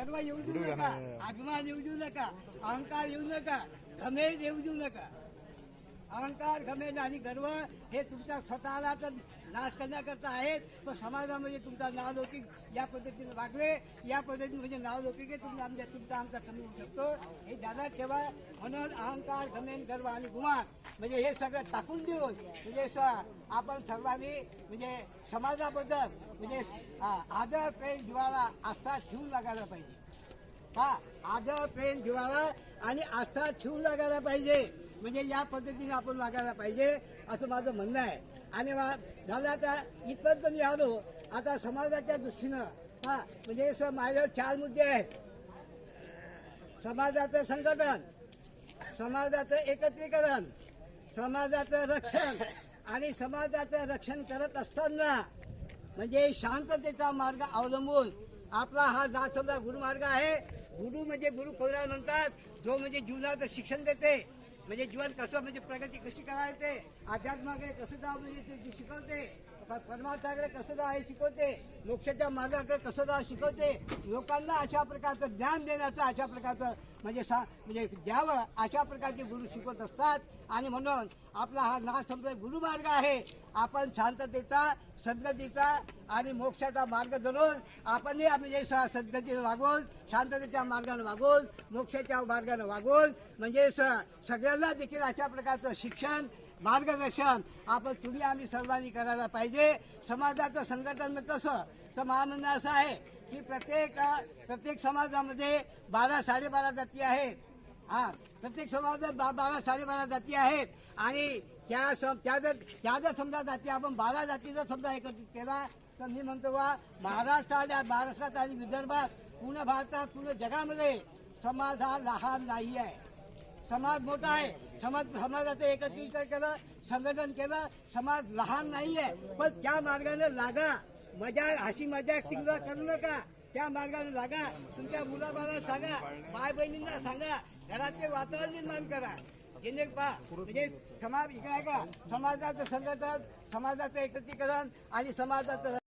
गर्व येऊ देऊ नका, अभिमान येऊ देऊ नका, अहंकार येऊ नका, घमेल येऊ देऊ नका. अहंकार, घमेल आणि गर्व हे तुमच्या स्वतःला तर नाश करण्याकरता आहेत, पण समाजामध्ये तुमचा नावलौकिक या पद्धतीने वागले, या पद्धतीने म्हणजे नावलौकिक तुमचा आमचा कमी होऊ शकतो. हे ध्यानात ठेवा. म्हणून अहंकार, घमेल, गर्व आणि गुमान म्हणजे हे सगळं टाकून देऊन म्हणजे आपण सर्वांनी म्हणजे समाजाबद्दल म्हणजे आदर, प्रेम, जिव्हाळा, आस्था ठेवून लागायला पाहिजे. आदर, प्रेम, जिव्हाळा आणि आस्था ठेवून लागायला पाहिजे. म्हणजे या पद्धतीने आपण वागायला पाहिजे असं माझं म्हणणं आहे. आणि झालं आता इथपर्यंत मी आलो. आता समाजाच्या दृष्टीनं म्हणजे माझ्यावर 4 मुद्दे आहेत. समाजाचं संघटन, समाजाचं एकत्रीकरण, समाजाचं रक्षण आणि समाजाचं रक्षण करत असताना म्हणजे शांततेचा मार्ग अवलंबून आपला हा समजा गुरुमार्ग आहे. गुरु म्हणजे गुरु कोणाला म्हणतात, जो म्हणजे जीवनाचं शिक्षण देते, म्हणजे जीवन कसं म्हणजे प्रगती कशी करायचे, अध्यात्माकडे कसं जावं म्हणजे ते शिकवते, परमार्थाकडे कसं जावं हे शिकवते, मोक्षाच्या मार्गाकडे कसं जावं शिकवते. लोकांना अशा प्रकारचं ज्ञान देण्याचं, अशा प्रकारचं म्हणजे द्यावं अशा प्रकारचे गुरु शिकवत असतात. आणि म्हणून आपला हा नाथसंप्रदाय गुरुमार्ग आहे. आपण शांततेचा, सद्गतीचा आणि मोक्षाचा मार्ग धरून आपणही म्हणजे सद्गतीने वागवून, शांततेच्या मार्गाने वागवून, मोक्षाच्या मार्गाने वागवून म्हणजे सगळ्यांना देखील अशा प्रकारचं शिक्षण, मार्गदर्शन आपण तुम्ही आम्ही सर्वांनी करायला पाहिजे. समाजाचं संघटन कसं, तर माझं म्हणणं असं आहे की प्रत्येक समाजामध्ये 12-12.5 जाती आहेत. प्रत्येक समाजात 12-12.5 जाती आहेत. आणि त्या जर समजा जाती आपण 12 जातीचा समजा एकत्रित केला तर मी म्हणतो महाराष्ट्रात आणि विदर्भात, पूर्ण भारतात, पूर्ण जगामध्ये समाज हा लहान नाही आहे. समाज मोठा आहे. समाजाचं एकत्रीकरण केलं, संघटन केलं, समाज लहान नाही आहे. पण त्या मार्गाने लागा. हसी मजाक टिंगला करू नका. त्या मार्गाने लागा. तुमच्या मुलाबाळांना सांगा, माय बहिणींना सांगा, घराचे वातावरण निर्माण करा. म्हणजे समाजाचं संघटन, समाजाचं एकत्रीकरण आणि समाजाचं